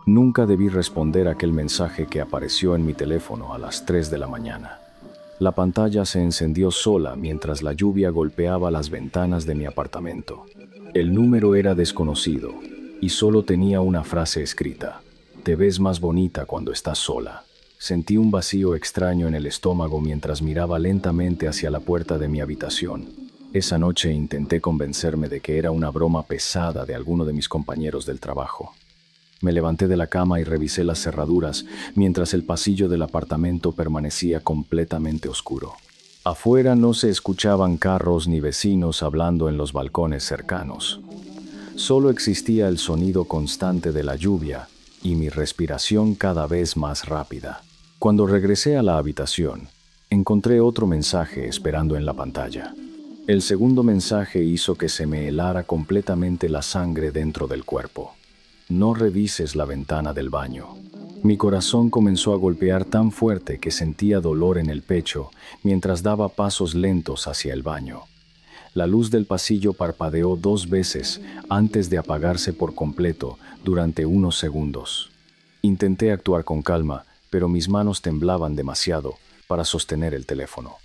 Nunca debí responder aquel mensaje que apareció en mi teléfono a las 3 de la mañana. La pantalla se encendió sola mientras la lluvia golpeaba las ventanas de mi apartamento. El número era desconocido y solo tenía una frase escrita: "Te ves más bonita cuando estás sola". Sentí un vacío extraño en el estómago mientras miraba lentamente hacia la puerta de mi habitación. Esa noche intenté convencerme de que era una broma pesada de alguno de mis compañeros del trabajo. Me levanté de la cama y revisé las cerraduras mientras el pasillo del apartamento permanecía completamente oscuro. Afuera no se escuchaban carros ni vecinos hablando en los balcones cercanos. Solo existía el sonido constante de la lluvia y mi respiración cada vez más rápida. Cuando regresé a la habitación, encontré otro mensaje esperando en la pantalla. El segundo mensaje hizo que se me helara completamente la sangre dentro del cuerpo. No revises la ventana del baño. Mi corazón comenzó a golpear tan fuerte que sentía dolor en el pecho mientras daba pasos lentos hacia el baño. La luz del pasillo parpadeó 2 veces antes de apagarse por completo durante unos segundos. Intenté actuar con calma, pero mis manos temblaban demasiado para sostener el teléfono.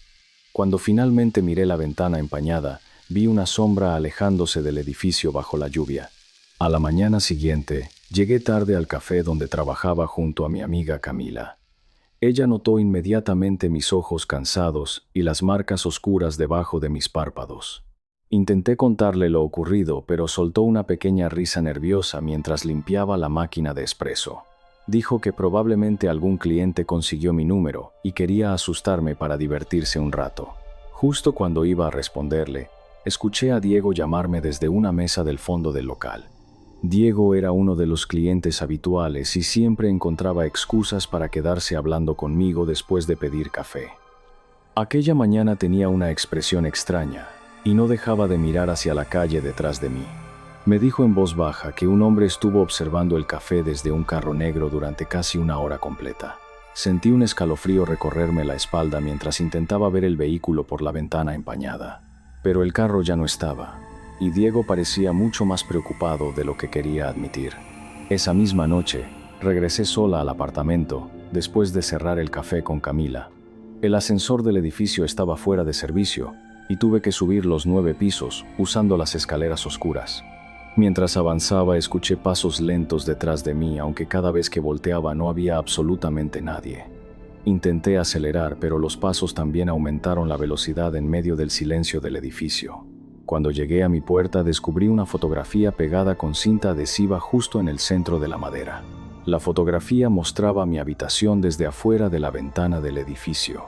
Cuando finalmente miré la ventana empañada, vi una sombra alejándose del edificio bajo la lluvia. A la mañana siguiente, llegué tarde al café donde trabajaba junto a mi amiga Camila. Ella notó inmediatamente mis ojos cansados y las marcas oscuras debajo de mis párpados. Intenté contarle lo ocurrido, pero soltó una pequeña risa nerviosa mientras limpiaba la máquina de espresso. Dijo que probablemente algún cliente consiguió mi número y quería asustarme para divertirse un rato. Justo cuando iba a responderle, escuché a Diego llamarme desde una mesa del fondo del local. Diego era uno de los clientes habituales y siempre encontraba excusas para quedarse hablando conmigo después de pedir café. Aquella mañana tenía una expresión extraña y no dejaba de mirar hacia la calle detrás de mí. Me dijo en voz baja que un hombre estuvo observando el café desde un carro negro durante casi una hora completa. Sentí un escalofrío recorrerme la espalda mientras intentaba ver el vehículo por la ventana empañada. Pero el carro ya no estaba, y Diego parecía mucho más preocupado de lo que quería admitir. Esa misma noche, regresé sola al apartamento después de cerrar el café con Camila. El ascensor del edificio estaba fuera de servicio y tuve que subir los 9 pisos usando las escaleras oscuras. Mientras avanzaba, escuché pasos lentos detrás de mí, aunque cada vez que volteaba no había absolutamente nadie. Intenté acelerar, pero los pasos también aumentaron la velocidad en medio del silencio del edificio. Cuando llegué a mi puerta, descubrí una fotografía pegada con cinta adhesiva justo en el centro de la madera. La fotografía mostraba mi habitación desde afuera de la ventana del edificio.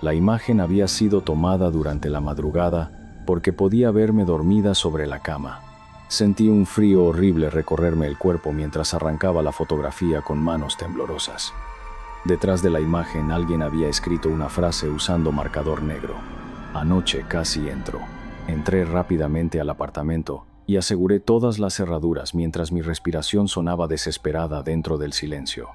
La imagen había sido tomada durante la madrugada porque podía verme dormida sobre la cama. Sentí un frío horrible recorrerme el cuerpo mientras arrancaba la fotografía con manos temblorosas. Detrás de la imagen alguien había escrito una frase usando marcador negro. Anoche casi entro. Entré rápidamente al apartamento y aseguré todas las cerraduras mientras mi respiración sonaba desesperada dentro del silencio.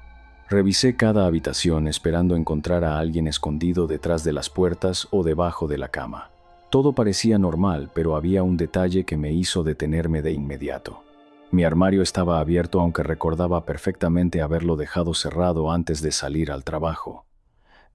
Revisé cada habitación esperando encontrar a alguien escondido detrás de las puertas o debajo de la cama. Todo parecía normal, pero había un detalle que me hizo detenerme de inmediato. Mi armario estaba abierto, aunque recordaba perfectamente haberlo dejado cerrado antes de salir al trabajo.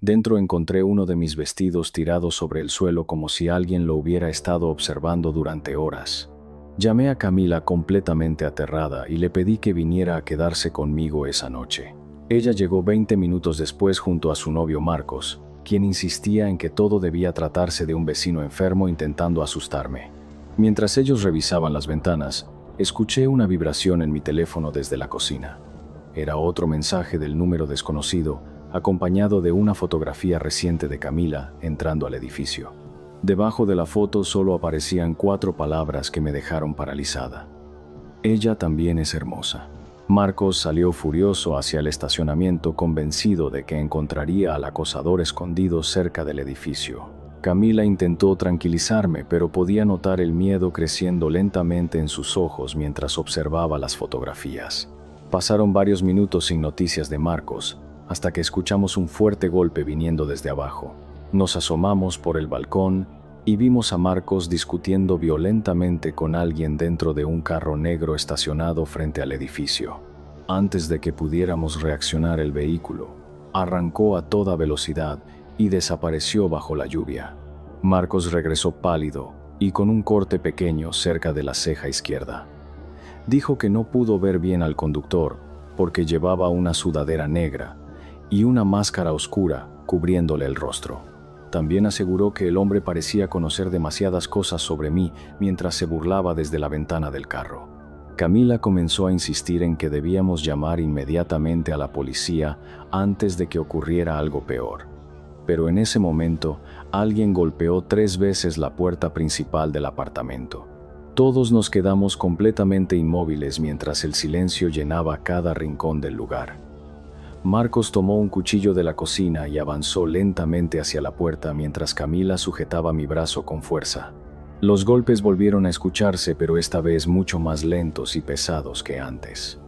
Dentro encontré uno de mis vestidos tirado sobre el suelo como si alguien lo hubiera estado observando durante horas. Llamé a Camila completamente aterrada y le pedí que viniera a quedarse conmigo esa noche. Ella llegó 20 minutos después junto a su novio Marcos, quien insistía en que todo debía tratarse de un vecino enfermo intentando asustarme. Mientras ellos revisaban las ventanas, escuché una vibración en mi teléfono desde la cocina. Era otro mensaje del número desconocido, acompañado de una fotografía reciente de Camila entrando al edificio. Debajo de la foto solo aparecían 4 palabras que me dejaron paralizada. Ella también es hermosa. Marcos salió furioso hacia el estacionamiento, convencido de que encontraría al acosador escondido cerca del edificio. Camila intentó tranquilizarme, pero podía notar el miedo creciendo lentamente en sus ojos mientras observaba las fotografías. Pasaron varios minutos sin noticias de Marcos, hasta que escuchamos un fuerte golpe viniendo desde abajo. Nos asomamos por el balcón y vimos a Marcos discutiendo violentamente con alguien dentro de un carro negro estacionado frente al edificio. Antes de que pudiéramos reaccionar, el vehículo arrancó a toda velocidad y desapareció bajo la lluvia. Marcos regresó pálido y con un corte pequeño cerca de la ceja izquierda. Dijo que no pudo ver bien al conductor porque llevaba una sudadera negra y una máscara oscura cubriéndole el rostro. También aseguró que el hombre parecía conocer demasiadas cosas sobre mí mientras se burlaba desde la ventana del carro. Camila comenzó a insistir en que debíamos llamar inmediatamente a la policía antes de que ocurriera algo peor. Pero en ese momento, alguien golpeó 3 veces la puerta principal del apartamento. Todos nos quedamos completamente inmóviles mientras el silencio llenaba cada rincón del lugar. Marcos tomó un cuchillo de la cocina y avanzó lentamente hacia la puerta mientras Camila sujetaba mi brazo con fuerza. Los golpes volvieron a escucharse, pero esta vez mucho más lentos y pesados que antes.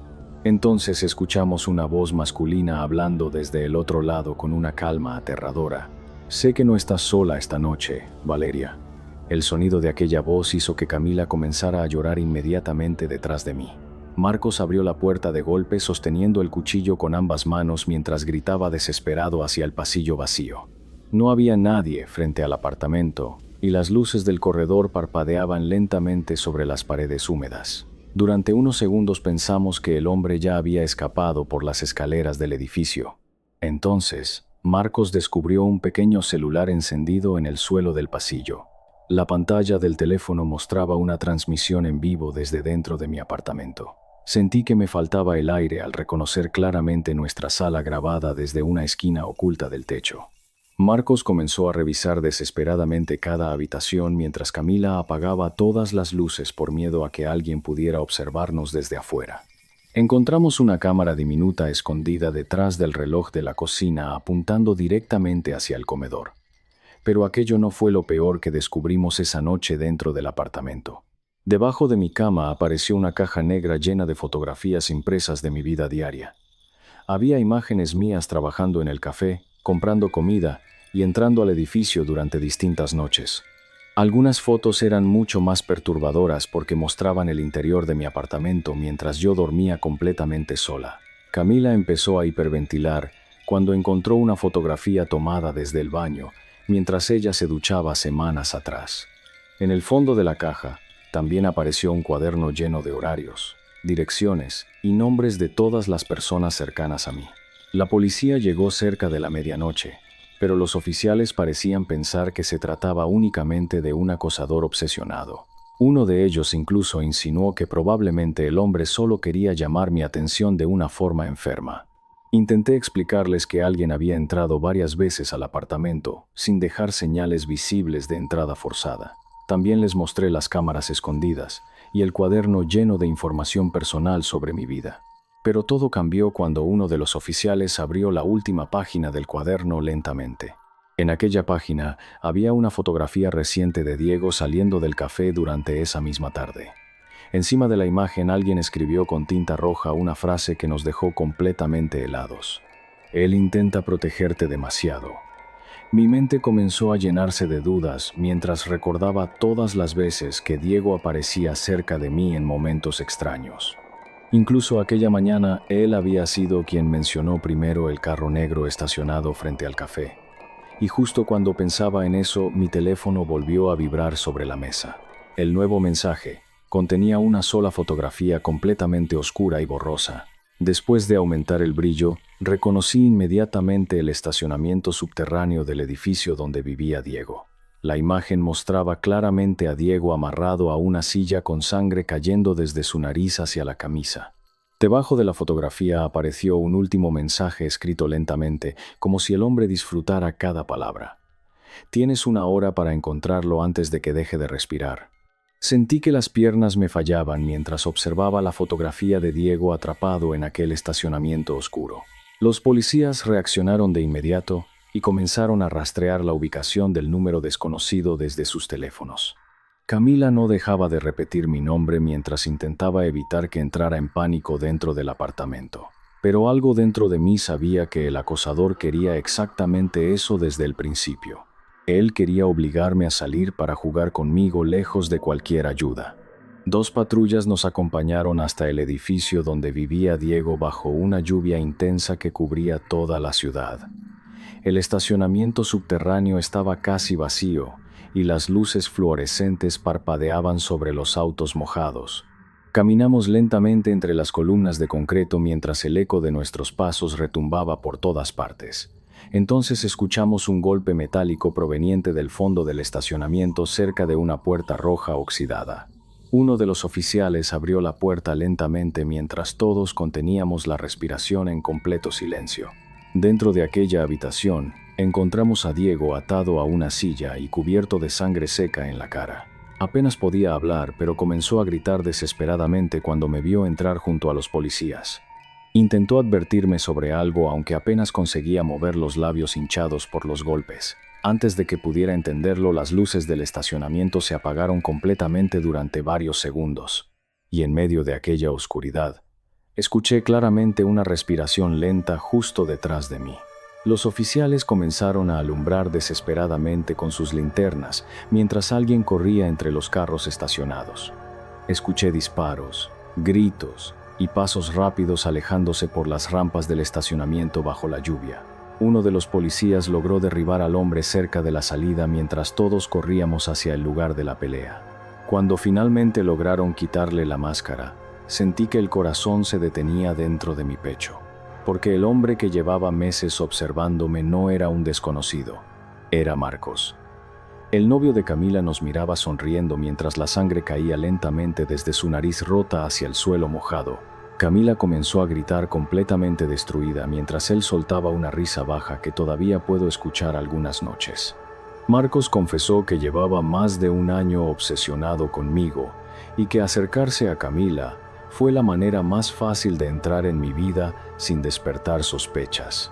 Entonces escuchamos una voz masculina hablando desde el otro lado con una calma aterradora. «Sé que no estás sola esta noche, Valeria». El sonido de aquella voz hizo que Camila comenzara a llorar inmediatamente detrás de mí. Marcos abrió la puerta de golpe sosteniendo el cuchillo con ambas manos mientras gritaba desesperado hacia el pasillo vacío. No había nadie frente al apartamento y las luces del corredor parpadeaban lentamente sobre las paredes húmedas. Durante unos segundos pensamos que el hombre ya había escapado por las escaleras del edificio. Entonces, Marcos descubrió un pequeño celular encendido en el suelo del pasillo. La pantalla del teléfono mostraba una transmisión en vivo desde dentro de mi apartamento. Sentí que me faltaba el aire al reconocer claramente nuestra sala grabada desde una esquina oculta del techo. Marcos comenzó a revisar desesperadamente cada habitación mientras Camila apagaba todas las luces por miedo a que alguien pudiera observarnos desde afuera. Encontramos una cámara diminuta escondida detrás del reloj de la cocina apuntando directamente hacia el comedor. Pero aquello no fue lo peor que descubrimos esa noche dentro del apartamento. Debajo de mi cama apareció una caja negra llena de fotografías impresas de mi vida diaria. Había imágenes mías trabajando en el café, comprando comida y entrando al edificio durante distintas noches. Algunas fotos eran mucho más perturbadoras porque mostraban el interior de mi apartamento mientras yo dormía completamente sola. Camila empezó a hiperventilar cuando encontró una fotografía tomada desde el baño mientras ella se duchaba semanas atrás. En el fondo de la caja también apareció un cuaderno lleno de horarios, direcciones y nombres de todas las personas cercanas a mí. La policía llegó cerca de la medianoche, pero los oficiales parecían pensar que se trataba únicamente de un acosador obsesionado. Uno de ellos incluso insinuó que probablemente el hombre solo quería llamar mi atención de una forma enferma. Intenté explicarles que alguien había entrado varias veces al apartamento, sin dejar señales visibles de entrada forzada. También les mostré las cámaras escondidas y el cuaderno lleno de información personal sobre mi vida. Pero todo cambió cuando uno de los oficiales abrió la última página del cuaderno lentamente. En aquella página había una fotografía reciente de Diego saliendo del café durante esa misma tarde. Encima de la imagen alguien escribió con tinta roja una frase que nos dejó completamente helados. «Él intenta protegerte demasiado». Mi mente comenzó a llenarse de dudas mientras recordaba todas las veces que Diego aparecía cerca de mí en momentos extraños. Incluso aquella mañana él había sido quien mencionó primero el carro negro estacionado frente al café. Y justo cuando pensaba en eso, mi teléfono volvió a vibrar sobre la mesa. El nuevo mensaje contenía una sola fotografía completamente oscura y borrosa. Después de aumentar el brillo, reconocí inmediatamente el estacionamiento subterráneo del edificio donde vivía Diego. La imagen mostraba claramente a Diego amarrado a una silla con sangre cayendo desde su nariz hacia la camisa. Debajo de la fotografía apareció un último mensaje escrito lentamente, como si el hombre disfrutara cada palabra. «Tienes 1 hora para encontrarlo antes de que deje de respirar». Sentí que las piernas me fallaban mientras observaba la fotografía de Diego atrapado en aquel estacionamiento oscuro. Los policías reaccionaron de inmediato y comenzaron a rastrear la ubicación del número desconocido desde sus teléfonos. Camila no dejaba de repetir mi nombre mientras intentaba evitar que entrara en pánico dentro del apartamento. Pero algo dentro de mí sabía que el acosador quería exactamente eso desde el principio. Él quería obligarme a salir para jugar conmigo lejos de cualquier ayuda. 2 patrullas nos acompañaron hasta el edificio donde vivía Diego bajo una lluvia intensa que cubría toda la ciudad. El estacionamiento subterráneo estaba casi vacío y las luces fluorescentes parpadeaban sobre los autos mojados. Caminamos lentamente entre las columnas de concreto mientras el eco de nuestros pasos retumbaba por todas partes. Entonces escuchamos un golpe metálico proveniente del fondo del estacionamiento cerca de una puerta roja oxidada. Uno de los oficiales abrió la puerta lentamente mientras todos conteníamos la respiración en completo silencio. Dentro de aquella habitación, encontramos a Diego atado a una silla y cubierto de sangre seca en la cara. Apenas podía hablar, pero comenzó a gritar desesperadamente cuando me vio entrar junto a los policías. Intentó advertirme sobre algo, aunque apenas conseguía mover los labios hinchados por los golpes. Antes de que pudiera entenderlo, las luces del estacionamiento se apagaron completamente durante varios segundos. Y en medio de aquella oscuridad, escuché claramente una respiración lenta justo detrás de mí. Los oficiales comenzaron a alumbrar desesperadamente con sus linternas mientras alguien corría entre los carros estacionados. Escuché disparos, gritos y pasos rápidos alejándose por las rampas del estacionamiento bajo la lluvia. Uno de los policías logró derribar al hombre cerca de la salida mientras todos corríamos hacia el lugar de la pelea. Cuando finalmente lograron quitarle la máscara, sentí que el corazón se detenía dentro de mi pecho, porque el hombre que llevaba meses observándome no era un desconocido, era Marcos. El novio de Camila nos miraba sonriendo mientras la sangre caía lentamente desde su nariz rota hacia el suelo mojado. Camila comenzó a gritar completamente destruida mientras él soltaba una risa baja que todavía puedo escuchar algunas noches. Marcos confesó que llevaba más de un año obsesionado conmigo y que acercarse a Camila fue la manera más fácil de entrar en mi vida sin despertar sospechas.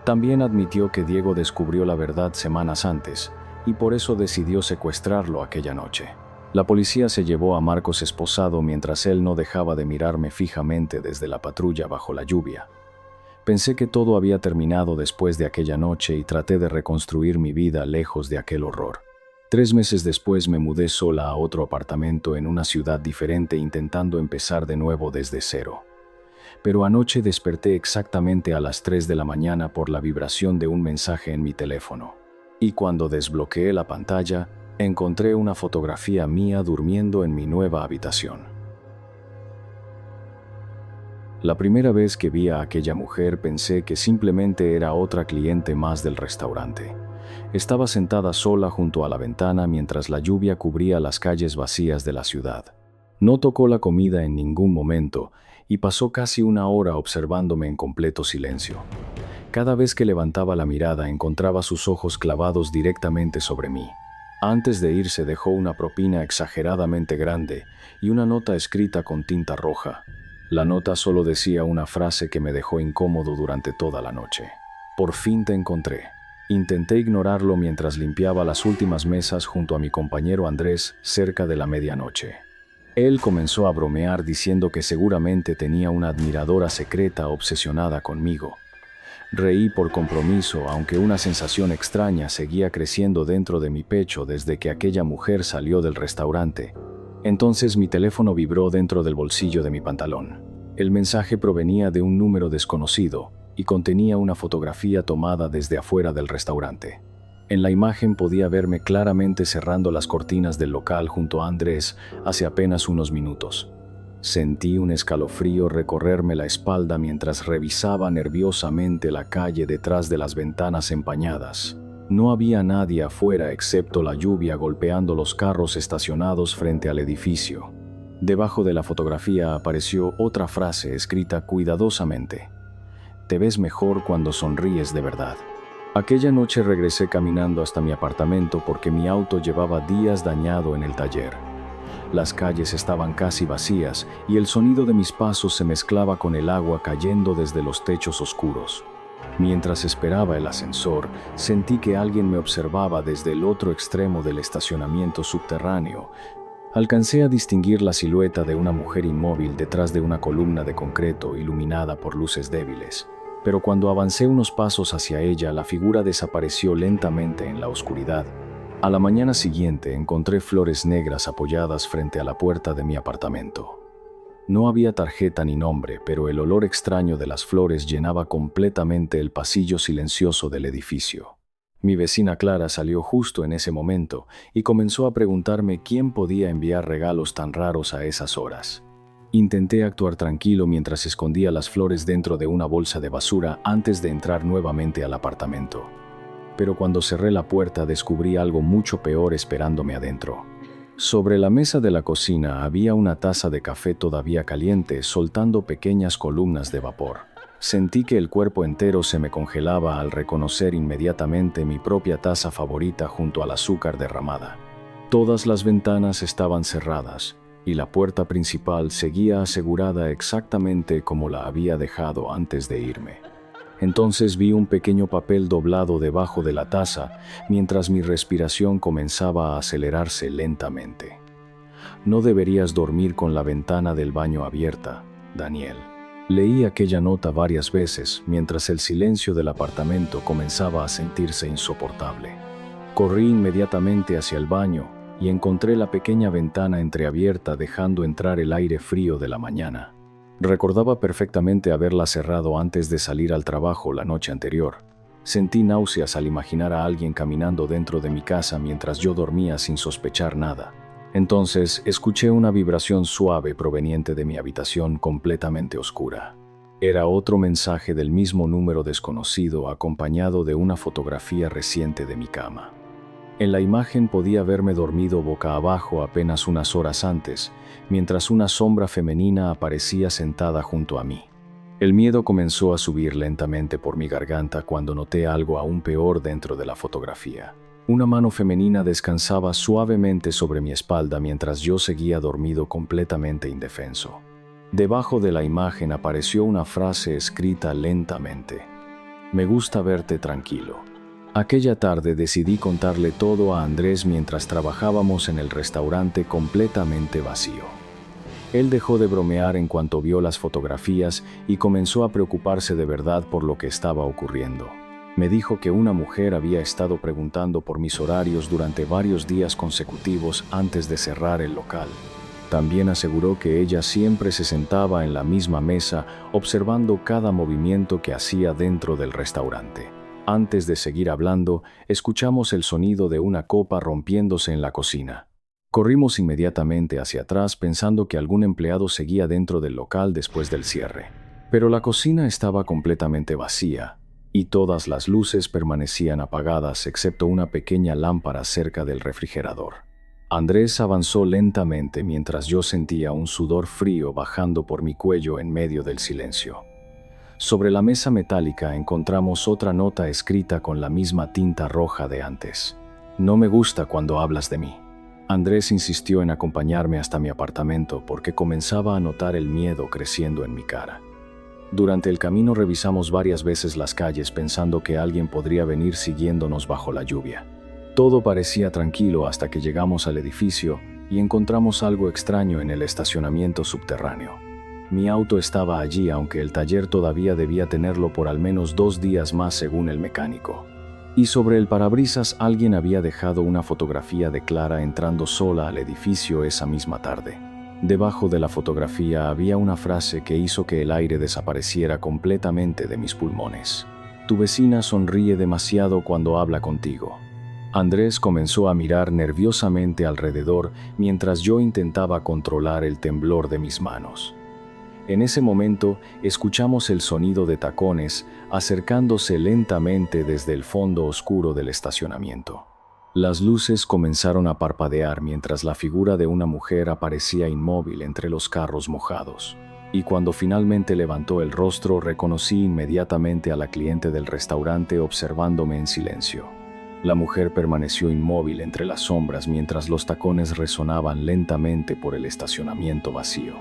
También admitió que Diego descubrió la verdad semanas antes y por eso decidió secuestrarlo aquella noche. La policía se llevó a Marcos esposado mientras él no dejaba de mirarme fijamente desde la patrulla bajo la lluvia. Pensé que todo había terminado después de aquella noche y traté de reconstruir mi vida lejos de aquel horror. 3 meses después me mudé sola a otro apartamento en una ciudad diferente intentando empezar de nuevo desde cero. Pero anoche desperté exactamente a las 3 de la mañana por la vibración de un mensaje en mi teléfono. Y cuando desbloqueé la pantalla, encontré una fotografía mía durmiendo en mi nueva habitación. La primera vez que vi a aquella mujer pensé que simplemente era otra cliente más del restaurante. Estaba sentada sola junto a la ventana mientras la lluvia cubría las calles vacías de la ciudad. No tocó la comida en ningún momento y pasó casi una hora observándome en completo silencio. Cada vez que levantaba la mirada encontraba sus ojos clavados directamente sobre mí. Antes de irse dejó una propina exageradamente grande y una nota escrita con tinta roja. La nota solo decía una frase que me dejó incómodo durante toda la noche. Por fin te encontré. Intenté ignorarlo mientras limpiaba las últimas mesas junto a mi compañero Andrés cerca de la medianoche. Él comenzó a bromear diciendo que seguramente tenía una admiradora secreta obsesionada conmigo. Reí por compromiso, aunque una sensación extraña seguía creciendo dentro de mi pecho desde que aquella mujer salió del restaurante. Entonces mi teléfono vibró dentro del bolsillo de mi pantalón. El mensaje provenía de un número desconocido y contenía una fotografía tomada desde afuera del restaurante. En la imagen podía verme claramente cerrando las cortinas del local junto a Andrés hace apenas unos minutos. Sentí un escalofrío recorrerme la espalda mientras revisaba nerviosamente la calle detrás de las ventanas empañadas. No había nadie afuera excepto la lluvia golpeando los carros estacionados frente al edificio. Debajo de la fotografía apareció otra frase escrita cuidadosamente. Te ves mejor cuando sonríes de verdad. Aquella noche regresé caminando hasta mi apartamento porque mi auto llevaba días dañado en el taller. Las calles estaban casi vacías y el sonido de mis pasos se mezclaba con el agua cayendo desde los techos oscuros. Mientras esperaba el ascensor, sentí que alguien me observaba desde el otro extremo del estacionamiento subterráneo. Alcancé a distinguir la silueta de una mujer inmóvil detrás de una columna de concreto iluminada por luces débiles. Pero cuando avancé unos pasos hacia ella, la figura desapareció lentamente en la oscuridad. A la mañana siguiente encontré flores negras apoyadas frente a la puerta de mi apartamento. No había tarjeta ni nombre, pero el olor extraño de las flores llenaba completamente el pasillo silencioso del edificio. Mi vecina Clara salió justo en ese momento y comenzó a preguntarme quién podía enviar regalos tan raros a esas horas. Intenté actuar tranquilo mientras escondía las flores dentro de una bolsa de basura antes de entrar nuevamente al apartamento. Pero cuando cerré la puerta descubrí algo mucho peor esperándome adentro. Sobre la mesa de la cocina había una taza de café todavía caliente, soltando pequeñas columnas de vapor. Sentí que el cuerpo entero se me congelaba al reconocer inmediatamente mi propia taza favorita junto al azúcar derramada. Todas las ventanas estaban cerradas y la puerta principal seguía asegurada exactamente como la había dejado antes de irme. Entonces vi un pequeño papel doblado debajo de la taza mientras mi respiración comenzaba a acelerarse lentamente. No deberías dormir con la ventana del baño abierta, Daniel. Leí aquella nota varias veces mientras el silencio del apartamento comenzaba a sentirse insoportable. Corrí inmediatamente hacia el baño y encontré la pequeña ventana entreabierta dejando entrar el aire frío de la mañana. Recordaba perfectamente haberla cerrado antes de salir al trabajo la noche anterior. Sentí náuseas al imaginar a alguien caminando dentro de mi casa mientras yo dormía sin sospechar nada. Entonces escuché una vibración suave proveniente de mi habitación completamente oscura. Era otro mensaje del mismo número desconocido acompañado de una fotografía reciente de mi cama. En la imagen podía verme dormido boca abajo apenas unas horas antes, mientras una sombra femenina aparecía sentada junto a mí. El miedo comenzó a subir lentamente por mi garganta cuando noté algo aún peor dentro de la fotografía. Una mano femenina descansaba suavemente sobre mi espalda mientras yo seguía dormido completamente indefenso. Debajo de la imagen apareció una frase escrita lentamente. Me gusta verte tranquilo. Aquella tarde decidí contarle todo a Andrés mientras trabajábamos en el restaurante completamente vacío. Él dejó de bromear en cuanto vio las fotografías y comenzó a preocuparse de verdad por lo que estaba ocurriendo. Me dijo que una mujer había estado preguntando por mis horarios durante varios días consecutivos antes de cerrar el local. También aseguró que ella siempre se sentaba en la misma mesa observando cada movimiento que hacía dentro del restaurante. Antes de seguir hablando, escuchamos el sonido de una copa rompiéndose en la cocina. Corrimos inmediatamente hacia atrás pensando que algún empleado seguía dentro del local después del cierre. Pero la cocina estaba completamente vacía y todas las luces permanecían apagadas excepto una pequeña lámpara cerca del refrigerador. Andrés avanzó lentamente mientras yo sentía un sudor frío bajando por mi cuello en medio del silencio. Sobre la mesa metálica encontramos otra nota escrita con la misma tinta roja de antes. No me gusta cuando hablas de mí. Andrés insistió en acompañarme hasta mi apartamento porque comenzaba a notar el miedo creciendo en mi cara. Durante el camino revisamos varias veces las calles pensando que alguien podría venir siguiéndonos bajo la lluvia. Todo parecía tranquilo hasta que llegamos al edificio y encontramos algo extraño en el estacionamiento subterráneo. Mi auto estaba allí, aunque el taller todavía debía tenerlo por al menos 2 días más según el mecánico. Y sobre el parabrisas alguien había dejado una fotografía de Clara entrando sola al edificio esa misma tarde. Debajo de la fotografía había una frase que hizo que el aire desapareciera completamente de mis pulmones. Tu vecina sonríe demasiado cuando habla contigo. Andrés comenzó a mirar nerviosamente alrededor mientras yo intentaba controlar el temblor de mis manos. En ese momento, escuchamos el sonido de tacones acercándose lentamente desde el fondo oscuro del estacionamiento. Las luces comenzaron a parpadear mientras la figura de una mujer aparecía inmóvil entre los carros mojados. Y cuando finalmente levantó el rostro, reconocí inmediatamente a la cliente del restaurante observándome en silencio. La mujer permaneció inmóvil entre las sombras mientras los tacones resonaban lentamente por el estacionamiento vacío.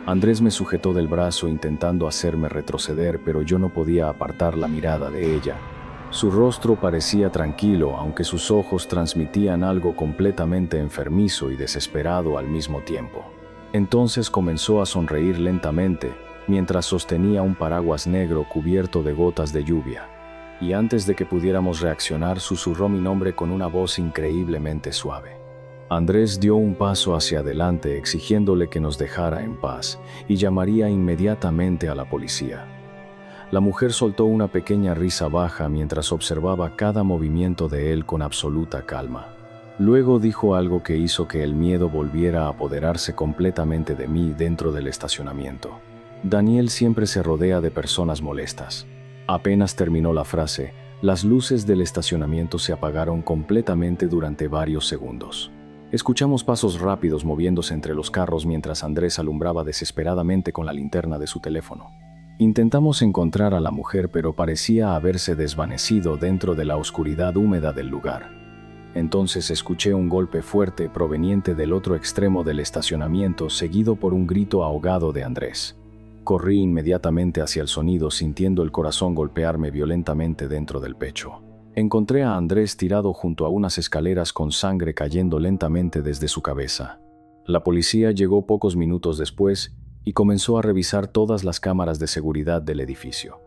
Andrés me sujetó del brazo intentando hacerme retroceder, pero yo no podía apartar la mirada de ella. Su rostro parecía tranquilo, aunque sus ojos transmitían algo completamente enfermizo y desesperado al mismo tiempo. Entonces comenzó a sonreír lentamente, mientras sostenía un paraguas negro cubierto de gotas de lluvia. y antes de que pudiéramos reaccionar susurró mi nombre con una voz increíblemente suave. Andrés dio un paso hacia adelante exigiéndole que nos dejara en paz y llamaría inmediatamente a la policía. La mujer soltó una pequeña risa baja mientras observaba cada movimiento de él con absoluta calma. Luego dijo algo que hizo que el miedo volviera a apoderarse completamente de mí dentro del estacionamiento. Daniel siempre se rodea de personas molestas. Apenas terminó la frase, las luces del estacionamiento se apagaron completamente durante varios segundos. Escuchamos pasos rápidos moviéndose entre los carros mientras Andrés alumbraba desesperadamente con la linterna de su teléfono. Intentamos encontrar a la mujer, pero parecía haberse desvanecido dentro de la oscuridad húmeda del lugar. Entonces escuché un golpe fuerte proveniente del otro extremo del estacionamiento, seguido por un grito ahogado de Andrés. Corrí inmediatamente hacia el sonido, sintiendo el corazón golpearme violentamente dentro del pecho. Encontré a Andrés tirado junto a unas escaleras con sangre cayendo lentamente desde su cabeza. La policía llegó pocos minutos después y comenzó a revisar todas las cámaras de seguridad del edificio.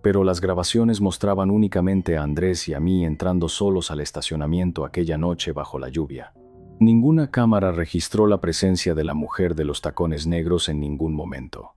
Pero las grabaciones mostraban únicamente a Andrés y a mí entrando solos al estacionamiento aquella noche bajo la lluvia. Ninguna cámara registró la presencia de la mujer de los tacones negros en ningún momento.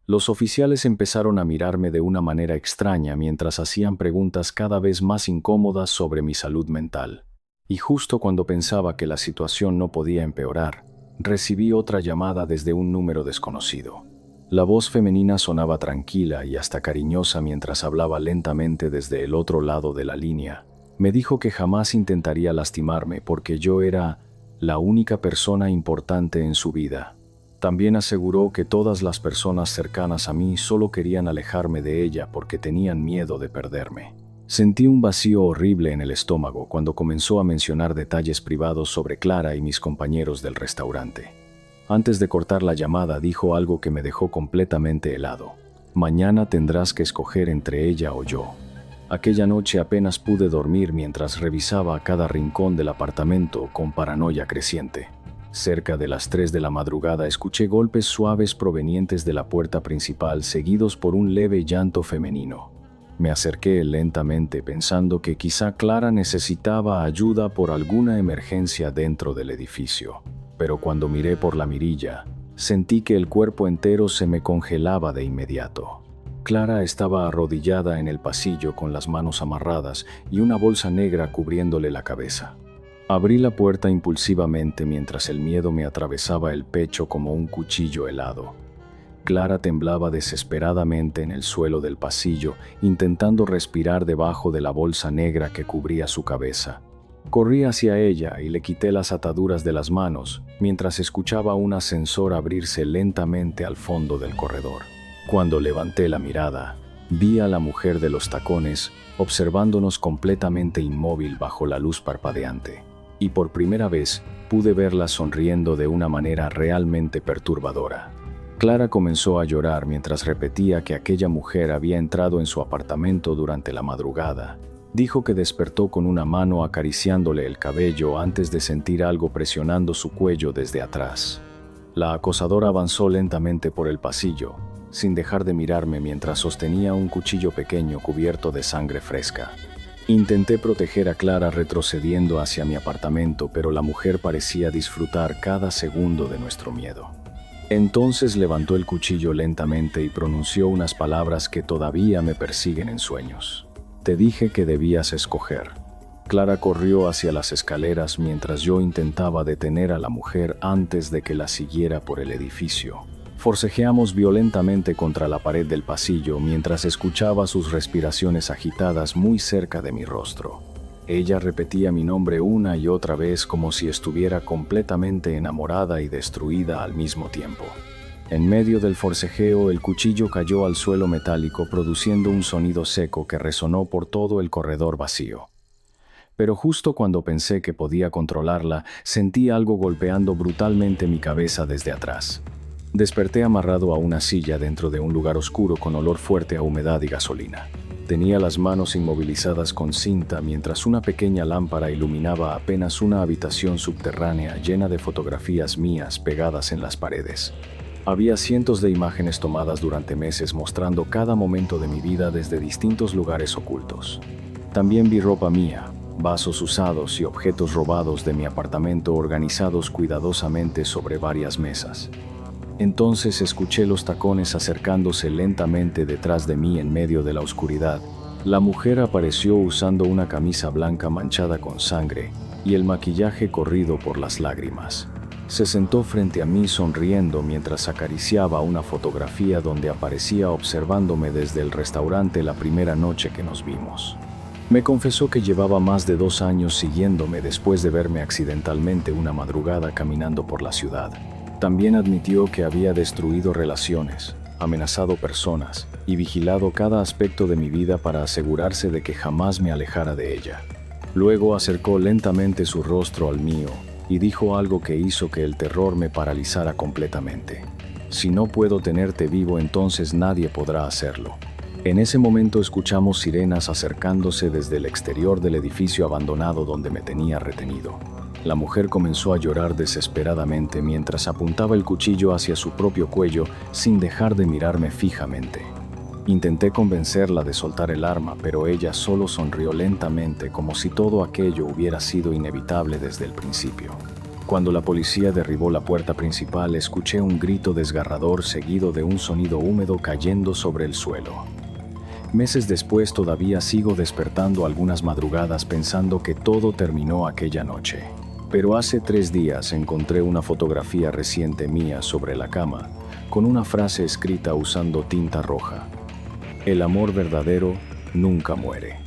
Los oficiales empezaron a mirarme de una manera extraña mientras hacían preguntas cada vez más incómodas sobre mi salud mental. Y justo cuando pensaba que la situación no podía empeorar, recibí otra llamada desde un número desconocido. La voz femenina sonaba tranquila y hasta cariñosa mientras hablaba lentamente desde el otro lado de la línea. Me dijo que jamás intentaría lastimarme porque yo era la única persona importante en su vida. También aseguró que todas las personas cercanas a mí solo querían alejarme de ella porque tenían miedo de perderme. Sentí un vacío horrible en el estómago cuando comenzó a mencionar detalles privados sobre Clara y mis compañeros del restaurante. Antes de cortar la llamada dijo algo que me dejó completamente helado. Mañana tendrás que escoger entre ella o yo. Aquella noche apenas pude dormir mientras revisaba cada rincón del apartamento con paranoia creciente. Cerca de las 3 de la madrugada escuché golpes suaves provenientes de la puerta principal seguidos por un leve llanto femenino. Me acerqué lentamente pensando que quizá Clara necesitaba ayuda por alguna emergencia dentro del edificio. Pero cuando miré por la mirilla, sentí que el cuerpo entero se me congelaba de inmediato. Clara estaba arrodillada en el pasillo con las manos amarradas y una bolsa negra cubriéndole la cabeza. Abrí la puerta impulsivamente mientras el miedo me atravesaba el pecho como un cuchillo helado. Clara temblaba desesperadamente en el suelo del pasillo, intentando respirar debajo de la bolsa negra que cubría su cabeza. Corrí hacia ella y le quité las ataduras de las manos, mientras escuchaba un ascensor abrirse lentamente al fondo del corredor. Cuando levanté la mirada, vi a la mujer de los tacones observándonos completamente inmóvil bajo la luz parpadeante. Y por primera vez pude verla sonriendo de una manera realmente perturbadora. Clara comenzó a llorar mientras repetía que aquella mujer había entrado en su apartamento durante la madrugada. Dijo que despertó con una mano acariciándole el cabello antes de sentir algo presionando su cuello desde atrás. La acosadora avanzó lentamente por el pasillo, sin dejar de mirarme mientras sostenía un cuchillo pequeño cubierto de sangre fresca. Intenté proteger a Clara retrocediendo hacia mi apartamento, pero la mujer parecía disfrutar cada segundo de nuestro miedo. Entonces levantó el cuchillo lentamente y pronunció unas palabras que todavía me persiguen en sueños. Te dije que debías escoger. Clara corrió hacia las escaleras mientras yo intentaba detener a la mujer antes de que la siguiera por el edificio. Forcejeamos violentamente contra la pared del pasillo mientras escuchaba sus respiraciones agitadas muy cerca de mi rostro. Ella repetía mi nombre una y otra vez como si estuviera completamente enamorada y destruida al mismo tiempo. En medio del forcejeo, el cuchillo cayó al suelo metálico produciendo un sonido seco que resonó por todo el corredor vacío. Pero justo cuando pensé que podía controlarla, sentí algo golpeando brutalmente mi cabeza desde atrás. Desperté amarrado a una silla dentro de un lugar oscuro con olor fuerte a humedad y gasolina. Tenía las manos inmovilizadas con cinta mientras una pequeña lámpara iluminaba apenas una habitación subterránea llena de fotografías mías pegadas en las paredes. Había cientos de imágenes tomadas durante meses mostrando cada momento de mi vida desde distintos lugares ocultos. También vi ropa mía, vasos usados y objetos robados de mi apartamento organizados cuidadosamente sobre varias mesas. Entonces escuché los tacones acercándose lentamente detrás de mí en medio de la oscuridad. La mujer apareció usando una camisa blanca manchada con sangre y el maquillaje corrido por las lágrimas. Se sentó frente a mí sonriendo mientras acariciaba una fotografía donde aparecía observándome desde el restaurante la primera noche que nos vimos. Me confesó que llevaba más de 2 años siguiéndome después de verme accidentalmente una madrugada caminando por la ciudad. También admitió que había destruido relaciones, amenazado personas y vigilado cada aspecto de mi vida para asegurarse de que jamás me alejara de ella. Luego acercó lentamente su rostro al mío y dijo algo que hizo que el terror me paralizara completamente. Si no puedo tenerte vivo, entonces nadie podrá hacerlo. En ese momento escuchamos sirenas acercándose desde el exterior del edificio abandonado donde me tenía retenido. La mujer comenzó a llorar desesperadamente mientras apuntaba el cuchillo hacia su propio cuello sin dejar de mirarme fijamente. Intenté convencerla de soltar el arma, pero ella solo sonrió lentamente como si todo aquello hubiera sido inevitable desde el principio. Cuando la policía derribó la puerta principal, escuché un grito desgarrador seguido de un sonido húmedo cayendo sobre el suelo. Meses después todavía sigo despertando algunas madrugadas pensando que todo terminó aquella noche. Pero hace 3 días encontré una fotografía reciente mía sobre la cama, con una frase escrita usando tinta roja: "El amor verdadero nunca muere".